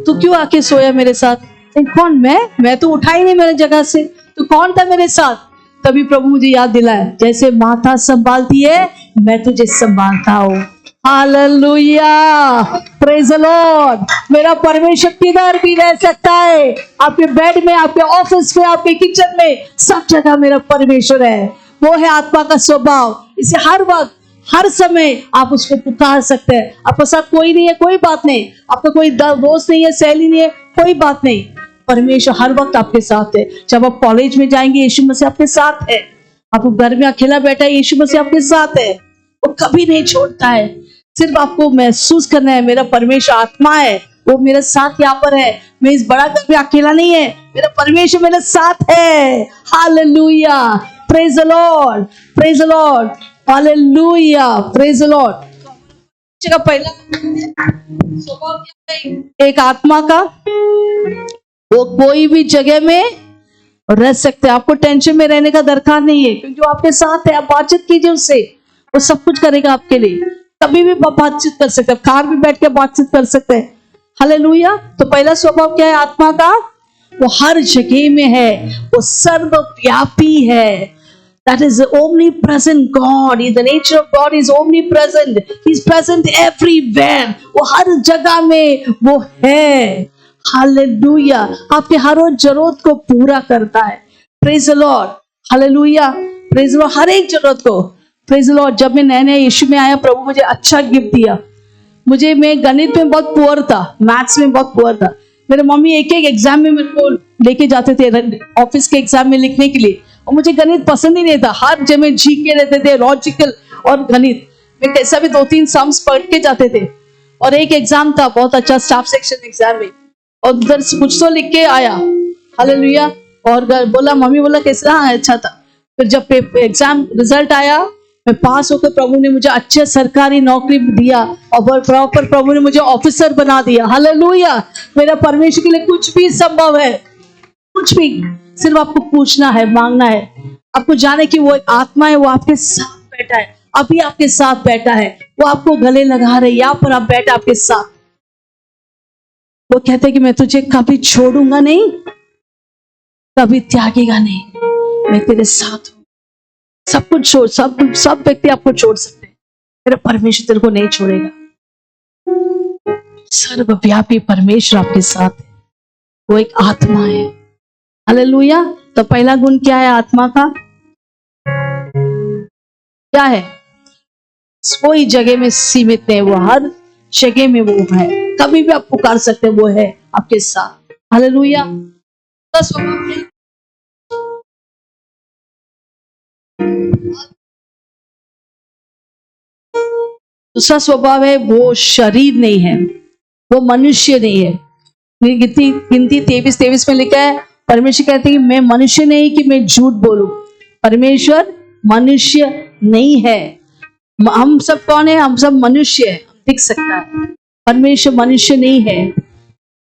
तू क्यों आके सोया मेरे साथ? कौन? मैं तो उठा ही नहीं मेरे जगह से, तो कौन था मेरे साथ? तभी प्रभु मुझे याद दिलाया, जैसे माता संभालती है मैं तुझे संभालता हूँ। Hallelujah, praise the Lord. मेरा परमेश्वर किधर भी रह सकता है, आपके बेड में, आपके ऑफिस में, आपके किचन में, सब जगह मेरा परमेश्वर है। वो है आत्मा का स्वभाव। इसे हर वक्त हर समय आप उसको पुकार सकते हैं। आपके साथ कोई नहीं है, कोई बात नहीं। आपका कोई दोस्त नहीं है, सहेली नहीं है, कोई बात नहीं। परमेश्वर हर वक्त आपके साथ है। जब आप कॉलेज में जाएंगे, यीशु मसीह आपके साथ है। आप घर में अकेला बैठा है, यीशु मसीह आपके साथ है। वो कभी नहीं छोड़ता है। सिर्फ आपको महसूस करना है, मेरा परमेश्वर आत्मा है, वो मेरे साथ यहाँ पर है। मैं इस बड़ा घर में अकेला नहीं है, मेरा परमेश्वर मेरे साथ है। Hallelujah, praise the Lord, praise the Lord. Hallelujah, praise the Lord. का पहला स्वभाव क्या है? एक आत्मा का, वो कोई भी जगह में रह सकते हैं। आपको टेंशन में रहने का दरकार नहीं है, क्योंकि वो आपके साथ है। आप बातचीत कीजिए उससे, वो सब कुछ करेगा आपके लिए। कभी भी बातचीत कर सकते हैं, कार में बैठ के बातचीत कर सकते हैं। हालेलुया। तो पहला स्वभाव क्या है आत्मा का? वो हर जगह में है, वो सर्वव्यापी है। That is the omnipresent God. The nature of God is omnipresent. He is present everywhere. वो हर जगह में वो है। हालेलुया। आपके हर वो जरूरत को पूरा करता है। Praise the Lord. Hallelujah. Praise the Lord। हर एक जरूरत को। Praise the Lord। जब मैं नया नया यीशु में आया, प्रभु मुझे अच्छा गिफ्ट दिया। मैं गणित में बहुत पुअर था, मैथ्स में बहुत पुअर था। मेरे मम्मी एक एक एग्जाम में मेरे को लेके जाते थे, ऑफिस के एग्जाम में लिखने के लिए। और मुझे गणित पसंद ही नहीं था। हर जगह जीके रहते थे, लॉजिकल और गणित में कैसा भी 2-3 सम्स पढ़ के जाते थे। और एक एग्जाम था बहुत अच्छा, स्टाफ सेक्शन एग्जाम में, और उधर कुछ तो लिख के आया। हालेलुया। और बोला, मम्मी बोला कैसा? हाँ अच्छा था। फिर जब एग्जाम रिजल्ट आया, मैं पास होकर प्रभु ने मुझे अच्छे सरकारी नौकरी दिया, और प्रॉपर प्रभु ने मुझे ऑफिसर बना दिया। हालेलुया। मेरा परमेश्वर के लिए कुछ भी संभव है, कुछ भी। सिर्फ आपको पूछना है, मांगना है। आपको जाने कि वो एक आत्मा है, वो आपके साथ बैठा है, अभी आपके साथ बैठा है। वो आपको गले लगा रहे, यहाँ पर आप बैठा आपके साथ। वो कहते कि मैं तुझे कभी छोड़ूंगा नहीं, कभी त्यागेगा नहीं, मैं तेरे साथ हूं। सब कुछ छोड़, सब व्यक्ति आपको छोड़ सकते हैं, मेरा परमेश्वर तेरे को नहीं छोड़ेगा। सर्वव्यापी परमेश्वर आपके साथ है, वो एक आत्मा है। हालेलुया। तो पहला गुण क्या है आत्मा का? क्या है? कोई जगह में सीमित नहीं, वो हर जगह में वो है। कभी भी आप पुकार सकते हैं, वो है आपके साथ। हालेलुया। दूसरा स्वभाव है, वो शरीर नहीं है, वो मनुष्य नहीं है। गिनती 23 में लिखा है, परमेश्वर कहते हैं कि मैं मनुष्य नहीं कि मैं झूठ बोलूं। परमेश्वर मनुष्य नहीं है। हम सब कौन है? हम सब मनुष्य है, दिख सकता है। परमेश्वर मनुष्य नहीं है।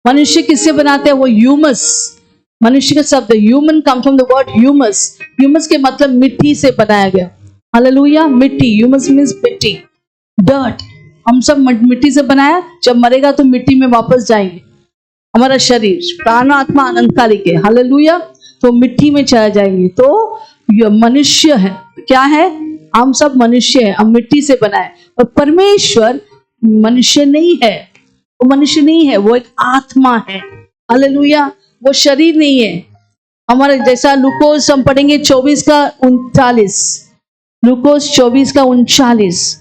मनुष्य किससे बनाते हैं? वो ह्यूमस। मनुष्य का शब्द human come from the word humus. Humus के मतलब मिट्टी से बनाया गया। हालेलुया। मिट्टी, ह्यूमस मींस मिट्टी, डर्ट। हम सब मिट्टी से बनाया, जब मरेगा तो मिट्टी में वापस जाएंगे। हमारा शरीर प्राण आत्मा अनंतकालिक है। हालेलुया। तो मिट्टी में चला जाएंगे। तो ये मनुष्य है, क्या है? हम सब मनुष्य है, हम मिट्टी से बनाए। और परमेश्वर मनुष्य नहीं है, वो मनुष्य नहीं है, वो एक आत्मा है। हालेलुया। वो शरीर नहीं है हमारा। जैसा लूकोस हम पढ़ेंगे 24:39, लूकोस 24:39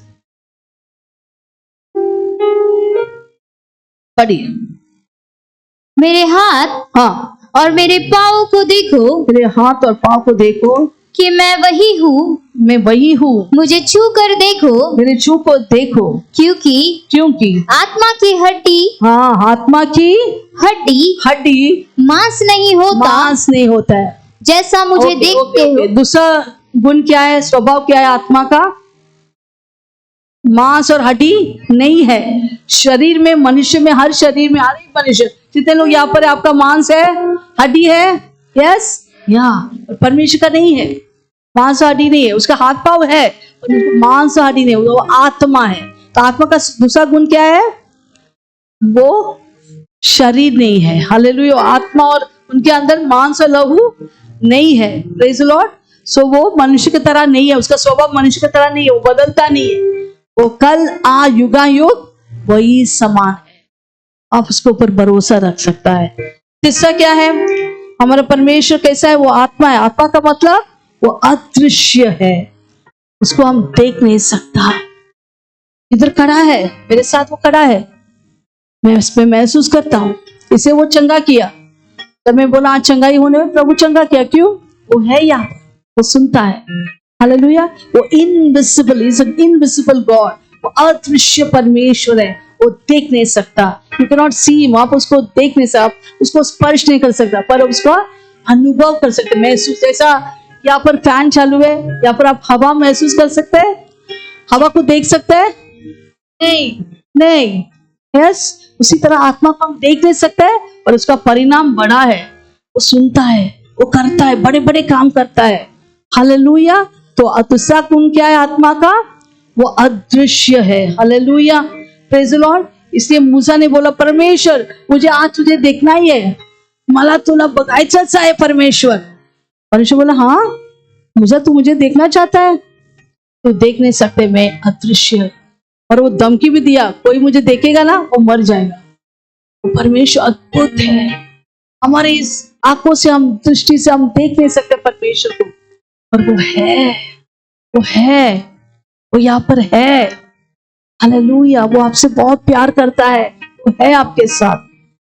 पढ़िए। मेरे हाथ हाँ, और मेरे पाँव को देखो, मेरे हाथ और पाँव को देखो कि मैं वही हूँ, मैं वही हूँ, मुझे छू कर देखो, मेरे छू को देखो। क्योंकि आत्मा की हड्डी, हाँ, आत्मा की हड्डी मांस नहीं होता है, जैसा मुझे देखते हो। दूसरा गुण क्या है? स्वभाव क्या है आत्मा का? मांस और हड्डी नहीं है। शरीर में, मनुष्य में, हर शरीर में, हर एक मनुष्य, जितने लोग यहाँ पर है, आपका मांस है, हड्डी है। यस, यहाँ परमेश्वर का नहीं है, मांस हड्डी नहीं है। उसका हाथ पांव है, मांस हड्डी नहीं, वो आत्मा है। तो आत्मा का दूसरा गुण क्या है? वो शरीर नहीं है। हालेलुया। आत्मा और उनके अंदर मांस और लहू नहीं है। Praise the Lord. सो वो मनुष्य की तरह नहीं है, उसका स्वभाव मनुष्य की तरह नहीं है, वो बदलता नहीं है। वो कल आ युगायुग वही समान है। आप उसके ऊपर भरोसा रख सकता है। तीसरा क्या है? हमारा परमेश्वर कैसा है? वो आत्मा है। आत्मा का मतलब वो अदृश्य है, उसको हम देख नहीं सकता। इधर खड़ा है, मेरे साथ वो खड़ा है, मैं उसमें महसूस करता हूँ। इसे वो चंगा किया, तब मैं बोला आज चंगाई होने में प्रभु चंगा किया। क्यों? वो है यहाँ, वो सुनता है। हालेलुया। वो invisible, is an invisible God, वो अदृश्य परमेश्वर है, वो देख नहीं सकता। You can not see him, आप उसको देख नहीं सकते, आप उसको स्पर्श नहीं कर सकता, पर उसका अनुभव कर सकते, महसूस। जैसा यहाँ पर फैन चालू है, यहाँ पर आप हवा महसूस कर सकते हैं, हवा को देख सकता है? नहीं, नहीं। यस, उसी तरह आत्मा को हम देख नहीं सकते है और उसका परिणाम बड़ा है। वो सुनता है, वो करता है, बड़े बड़े काम करता है। हालेलुया। तो दूसरा गुण क्या है आत्मा का? वो अदृश्य है। Hallelujah, praise the Lord. इसलिए मूसा ने बोला, परमेश्वर मुझे आज तुझे देखना ही है, मला तुला बघायचंच आहे परमेश्वर। परमेश्वर बोला, हाँ मूसा तू मुझे देखना चाहता है? तू देख नहीं सकते, मैं अदृश्य। और वो धमकी भी दिया, कोई मुझे देखेगा ना वो मर जाएगा। वो परमेश्वर अद्भुत है। हमारे इस आंखों से हम, दृष्टि से हम देख नहीं सकते परमेश्वर को, पर वो है, वो है, वो यहाँ पर है। हालेलुया। वो आपसे बहुत प्यार करता है, वो है आपके साथ।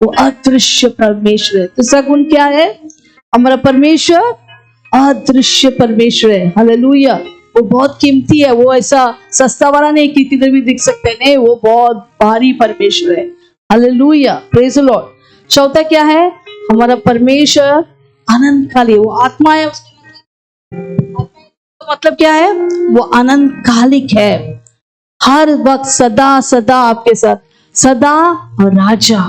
वो अदृश्य परमेश्वर है। दूसरा गुण क्या है? हमारा परमेश्वर अदृश्य परमेश्वर है। हालेलुया। वो बहुत कीमती है। वो ऐसा सस्ता वाला नहीं कि किधर भी दिख सकते हैं, नहीं, वो बहुत भारी परमेश्वर है। Hallelujah, praise the Lord. चौथा क्या है? हमारा परमेश्वर अनंतकाली, वो आत्मा है। उसका मतलब क्या है? वो अनंतकालिक है, हर वक्त सदा सदा आपके साथ, सदा राजा,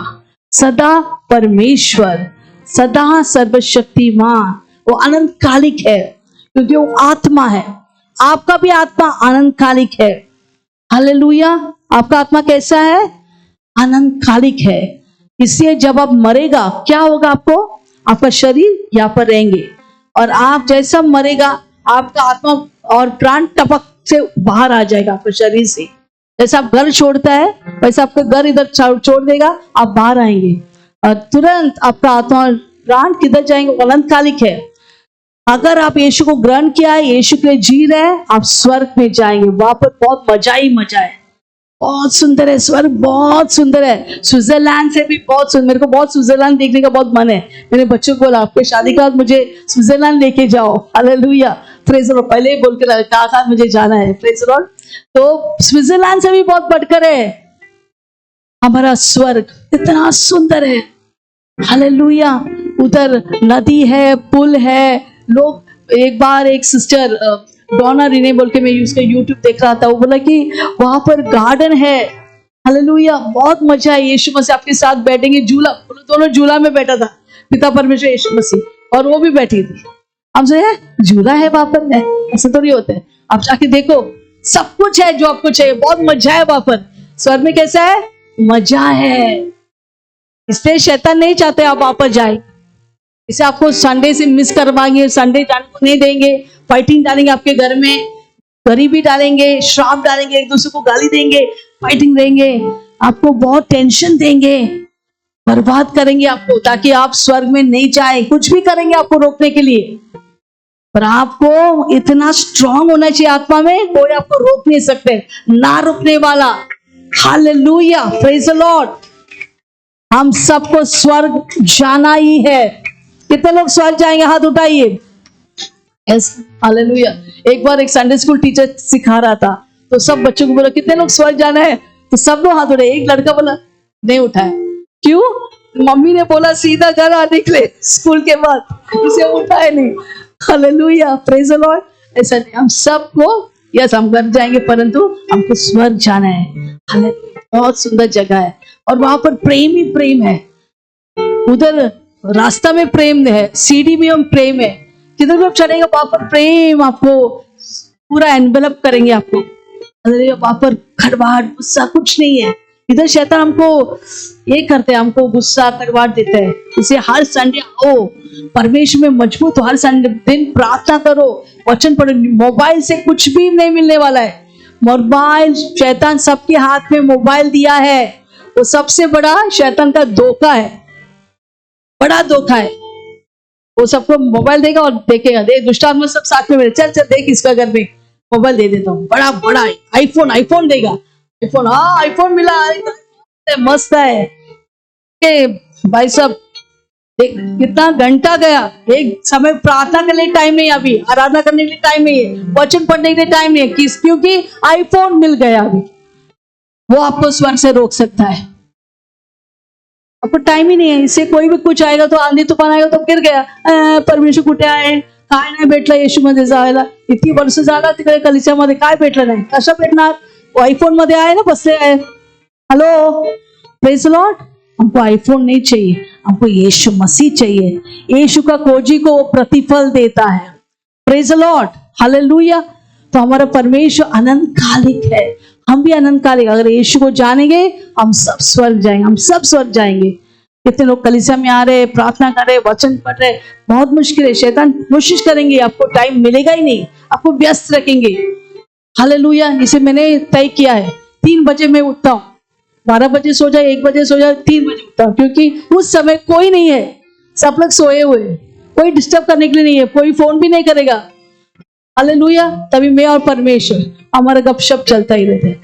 सदा परमेश्वर, सदा सर्वशक्तिमान। वो अनंतकालिक है क्योंकि वो आत्मा है। आपका भी आत्मा अनंतकालिक है। हालेलुया। आपका आत्मा कैसा है? अनंतकालिक है। इसलिए जब आप मरेगा क्या होगा? आपको, आपका शरीर यहाँ पर रहेंगे और आप जैसा मरेगा आपका आत्मा और प्राण टपक से बाहर आ जाएगा आपके शरीर से। जैसा आप घर छोड़ता है वैसा आपका घर इधर छोड़ देगा, आप बाहर आएंगे और तुरंत आपका आत्मा और प्राण किधर जाएंगे? अनंतकालिक है। अगर आप यीशु को ग्रहण किया है, यीशु के लिए जी रहे हैं, आप स्वर्ग में जाएंगे। वहां पर बहुत मजा ही मजा है। बहुत सुंदर है स्वर्ग, बहुत सुंदर है। स्विट्जरलैंड से भी बहुत सुंदर। मेरे को बहुत स्विट्जरलैंड देखने का बहुत मन है। मैंने बच्चों को बोला, आपके शादी के बाद मुझे स्विट्जरलैंड लेके जाओ। Hallelujah, praise the Lord. पहले ही बोल के कहा मुझे जाना है। Praise the Lord. तो स्विट्जरलैंड से भी बहुत बढ़कर है हमारा स्वर्ग, इतना सुंदर है। हालेलुया। उधर नदी है, पुल है। लोग, एक बार एक सिस्टर डोना रिने बोल के, मैं उसका यूट्यूब देख रहा था, वो बोला कि वहां पर गार्डन है। हालेलुया, बहुत मजा है। यीशु मसीह आपके साथ बैठेंगे। झूला, दोनों झूला में बैठा था, पिता परमेश्वर यीशु मसीह, और वो भी बैठी थी। हम से झूला है वहां पर, है ऐसा थोड़ी होता है। आप जाके देखो, सब कुछ है जो आपको चाहिए। बहुत मजा है वहां पर। स्वर्ग में कैसा है? मजा है। इसलिए शैतान नहीं चाहते आप वहां पर जाए। इसे आपको संडे से मिस करवाएंगे, संडे जाने को नहीं देंगे, फाइटिंग डालेंगे आपके घर में, गरीबी डालेंगे, श्राप डालेंगे, एक दूसरे को गाली देंगे, फाइटिंग देंगे, आपको बहुत टेंशन देंगे, बर्बाद करेंगे आपको, ताकि आप स्वर्ग में नहीं जाए। कुछ भी करेंगे आपको रोकने के लिए, पर आपको इतना स्ट्रांग होना चाहिए आत्मा में, कोई आपको रोक नहीं सकते, ना रुकने वाला। Hallelujah, praise the Lord. हम सबको स्वर्ग जाना ही है। कितने लोग स्वर्ग जाएंगे? हाथ उठाइए। Yes, hallelujah. एक बार एक संडे स्कूल टीचर सिखा रहा था, तो सब बच्चों को बोला, कितने लोग स्वर्ग जाना है? तो सब लोग हाथ उठाए। एक लड़का बोला, नहीं उठाया। क्यों? मम्मी ने बोला सीधा घर आने के लिए स्कूल के बाद, इसे उठाए नहीं। Hallelujah, praise the Lord. ऐसा नहीं, हम सबको, यस हम घर जाएंगे, परंतु हमको स्वर्ग जाना है। हालेलुया, बहुत सुंदर जगह है और वहां पर प्रेम ही प्रेम है। उधर रास्ता में प्रेम है, सीढ़ी में हम प्रेम है, किधर भी आप चलेंगे वहां पर प्रेम आपको पूरा एनवेलप करेंगे आपको। वहां पर खड़वाहट, गुस्सा कुछ नहीं है। इधर शैतान हमको ये करते हैं, हमको गुस्सा खड़वाहट देते हैं। इसे हर संडे आओ, परमेश्वर में मजबूत हो, हर संडे दिन प्रार्थना करो, वचन पढ़ो। मोबाइल से कुछ भी नहीं मिलने वाला है। मोबाइल, शैतान सबके हाथ में मोबाइल दिया है, वो सबसे बड़ा शैतान का धोखा है, बड़ा धोखा है। वो सबको मोबाइल देगा और देखेगा, देख दुष्टात्मा सब साथ में मिले, चल चल देख इसका घर में मोबाइल दे देता हूँ, बड़ा बड़ा आईफोन देगा। आईफोन, हाँ आईफोन मिला, मस्त है। भाई साहब देख कितना घंटा गया, एक समय प्रार्थना करने के लिए टाइम नहीं, अभी आराधना करने के लिए टाइम नहीं है, वचन पढ़ने के लिए टाइम नहीं है। किस? क्योंकि आईफोन मिल गया अभी। वो आपको स्वर्ग से रोक सकता है, आपको टाइम ही नहीं है। इससे कोई भी कुछ आएगा तो, आंधी तूफान आएगा तो गिर गया, परमेश्वर कुटे आए, काय नाही भेटलं येशूमध्ये जायला, इतकी वर्ष झाला तिकडे कलिसियामध्ये काय भेटलं नाही, कसं भेटणार? आईफोन मध्ये आहे ना, बसले आहे. Hello, praise Lord. हमको आईफोन नहीं चाहिए, हमको यीशु मसीह चाहिए. यीशु का खोजी को वो प्रतिफल देता है. Praise Lord, hallelujah. तो हमारा परमेश्वर अनंतकालिक है, हम भी अनंतकालिक. अगर यीशु को जानेंगे हम सब स्वर्ग जाएंगे, हम सब स्वर्ग जाएंगे. कितने लोग कलीसिया में आ रहे, प्रार्थना कर रहे, वचन पढ़ रहे, बहुत मुश्किल है. शैतान कोशिश करेंगे, आपको टाइम मिलेगा ही नहीं, आपको व्यस्त रखेंगे. हालेलुया. इसे मैंने तय किया है, 3 बजे मैं उठता हूँ, 12 बजे सो जाए, 1 बजे सो जाए, 3 बजे उठता हूँ, क्योंकि उस समय कोई नहीं है, सब लोग सोए हुए, कोई डिस्टर्ब करने के लिए नहीं है, कोई फोन भी नहीं करेगा. हालेलुया. तभी मैं और परमेश्वर हमारा गपशप चलता ही रहता है.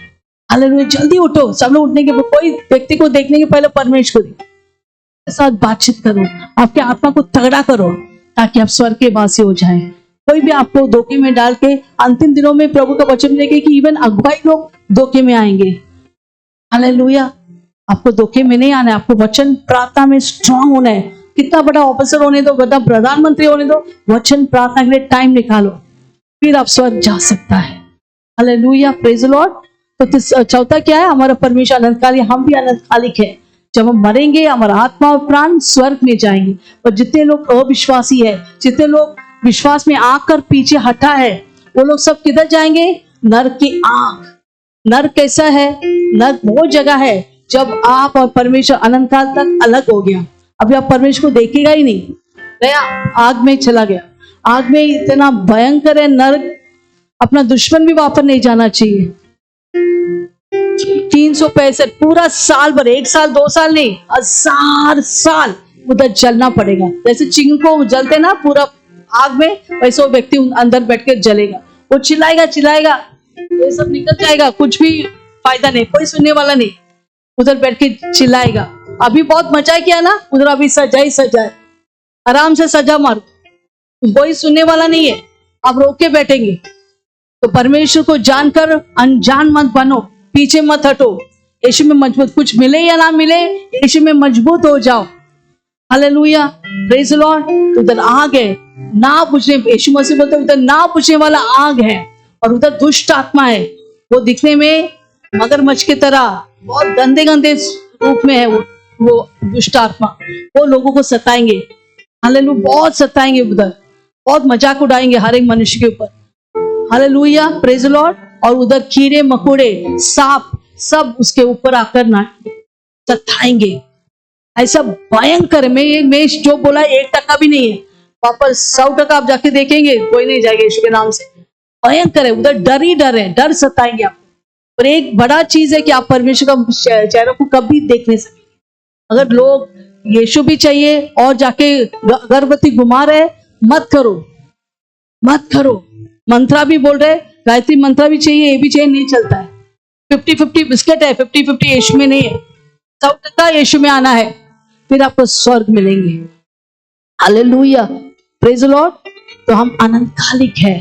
हालेलुया. जल्दी उठो, सब लोग उठने के, कोई व्यक्ति को देखने के पहले परमेश्वर के साथ बातचीत करो, आपके आत्मा को तगड़ा करो, ताकि आप स्वर्ग के वासी हो जाएं. कोई भी आपको धोखे में डाल के, अंतिम दिनों में प्रभु का वचन लेके कि इवन अगुवाई लोग धोखे में आएंगे. हालेलुया. आपको धोखे में नहीं आना है, आपको वचन प्रार्थना में स्ट्रांग होना है. कितना बड़ा ऑफिसर होने दो, बड़ा प्रधानमंत्री होने दो, वचन प्रार्थना के लिए टाइम निकालो, फिर आप स्वर्ग जा सकता है. हालेलुया. Praise Lord. तो चौथा क्या है? हमारा परमेश्वर अनंतकालिक, हम भी अनंतकालिक है. जब हम मरेंगे हमारा आत्मा और प्राण स्वर्ग में जाएंगे. और जितने लोग अविश्वासी है, जितने लोग विश्वास में आकर पीछे हटा है, वो लोग सब किधर जाएंगे? नरक की आग. नरक कैसा है? नरक वो जगह है जब आप और परमेश्वर अनंत काल तक अलग हो गया. अभी आप परमेश्वर को देखेगा ही नहीं, गया आग में चला गया. आग में इतना भयंकर है नरक, अपना दुश्मन भी वहां पर नहीं जाना चाहिए. 365 पूरा साल भर, 1 साल 2 साल नहीं, 1000 साल उधर जलना पड़ेगा. जैसे चिंग को जलते ना पूरा आग में, वैसे वो व्यक्ति अंदर बैठ कर जलेगा. वो चिल्लाएगा चिल्लाएगा, ये सब निकल जाएगा, कुछ भी फायदा नहीं, कोई सुनने वाला नहीं. उधर बैठ के चिल्लाएगा. अभी बहुत मजा किया ना, उधर अभी सजा ही सजा है, आराम से सजा मारो, कोई सुनने वाला नहीं है, आप रोक के बैठेंगे. तो परमेश्वर को जानकर अनजान मत बनो, पीछे मत हटो. यीशु में मजबूत, कुछ मिले या ना मिले, यीशु में मजबूत हो जाओ. हालेलुया. Praise Lord. उधर आग है, ना पूछने, यीशु मसीह बोलते उधर ना पूछने वाला आग है. और उधर दुष्ट आत्मा है, वो दिखने में मगरमच्छ की तरह बहुत गंदे गंदे रूप में है. वो दुष्ट आत्मा, वो लोगों को सताएंगे. हालेलुया. बहुत सताएंगे, उधर बहुत मजाक उड़ाएंगे हर एक मनुष्य के ऊपर. हालेलुया. Praise Lord. और उधर कीड़े मकोड़े, सांप, सब उसके ऊपर आकर ना सताएंगे. ऐसा भयंकर. मैं जो बोला 1% भी नहीं है, वापस 100% आप जाके देखेंगे, कोई नहीं जाएगा यीशु के नाम से. भयंकर है, उधर डर ही डर है, डर सताएंगे आपको. और एक बड़ा चीज है कि आप परमेश्वर का चेहरा को कभी देख नहीं सकेंगे. अगर लोग यीशु भी चाहिए और जाके अगरबत्ती घुमा रहे, मत करो, मत करो. मंत्रा भी बोल रहे, गायत्री मंत्रा भी चाहिए, ये भी चाहिए, नहीं चलता है. 50-50 बिस्किट है, 50-50 यीशु में नहीं है. 100% यीशु में आना है, फिर आपको स्वर्ग मिलेंगे. हालेलुया. Praise Lord. तो हम अनंतकालिक है,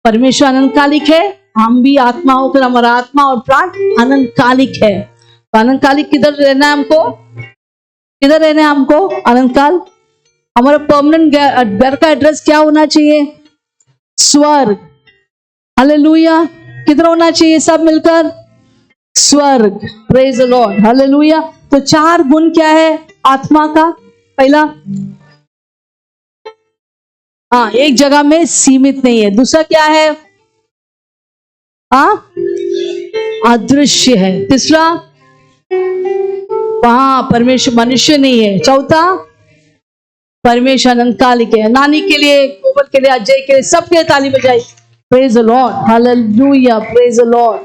परमेश्वर अनंतकालिक है, हम भी आत्मा होकर, हमारा आत्मा और प्राण अनंतकालिक है. तो अनंतकालिक किधर रहना है हमको? किधर रहना है हमको? अनंतकाल. हमारा परमानेंट घर का एड्रेस क्या होना चाहिए? स्वर्ग. हालेलुया. किधर होना चाहिए? सब मिलकर स्वर्ग. Praise the Lord. हालेलुया. तो 4 गुण क्या है आत्मा का? पहला, हाँ, एक जगह में सीमित नहीं है. दूसरा क्या है? अदृश्य है. तीसरा, वहां परमेश्वर मनुष्य नहीं है. चौथा, परमेश्वर अनंतकालिक है. नानी के लिए, कोमल के लिए, अजय के लिए, सबके लिए ताली बजाई. Praise the Lord. Hallelujah. Praise the Lord.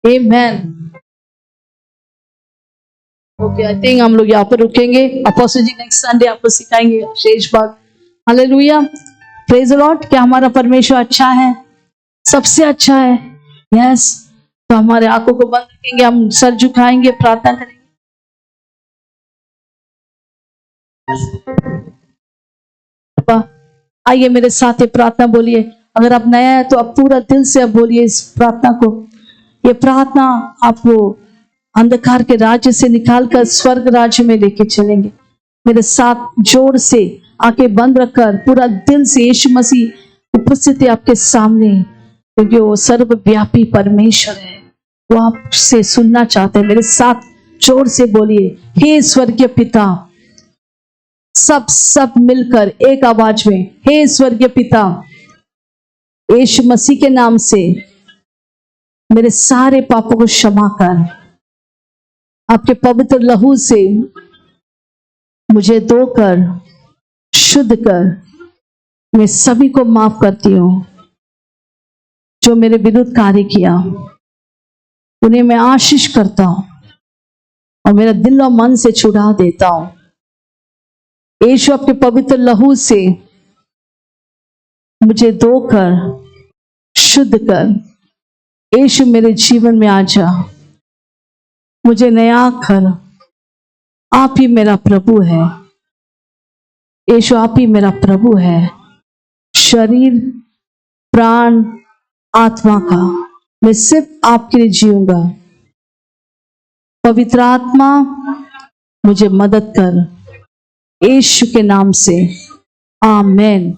Amen. Okay, I think हम लोग यहाँ पर रुकेंगे. अपोस्टल जी नेक्स्ट संडे आपको सिखाएंगे शेष भाग. हालेलुया. Praise the Lord. क्या हमारा परमेश्वर अच्छा है? सबसे अच्छा है. यस. तो हमारे आंखों को बंद रखेंगे, हम सर झुकाएंगे, प्रार्थना करेंगे. आइए मेरे साथ ये प्रार्थना बोलिए. अगर आप नया है तो आप पूरा दिल से आप बोलिए इस प्रार्थना को. ये प्रार्थना आपको अंधकार के राज्य से निकालकर स्वर्ग राज्य में लेके चलेंगे. मेरे साथ जोर से आंखें बंद रखकर पूरा दिल से यीशु मसीह उपस्थित है आपके सामने, क्योंकि वो सर्वव्यापी परमेश्वर है। वो आपसे सुनना चाहते हैं। मेरे साथ जोर से बोलिए, हे स्वर्गीय पिता। सब मिलकर एक आवाज में, हे स्वर्गीय पिता, यीशु मसीह के नाम से मेरे सारे पापों को क्षमा कर, आपके पवित्र लहू से मुझे धोकर शुद्ध कर। मैं सभी को माफ करती हूं जो मेरे विरुद्ध कार्य किया, उन्हें मैं आशीष करता हूं और मेरा दिल और मन से छुड़ा देता हूं। यीशु आपके पवित्र लहू से मुझे धोकर शुद्ध कर। यीशु मेरे जीवन में आ जा, मुझे नया कर। आप ही मेरा प्रभु है। यीशु आप ही मेरा प्रभु है, शरीर प्राण आत्मा का। मैं सिर्फ आपके लिए जीऊंगा। पवित्र आत्मा मुझे मदद कर, यीशु के नाम से, आमीन।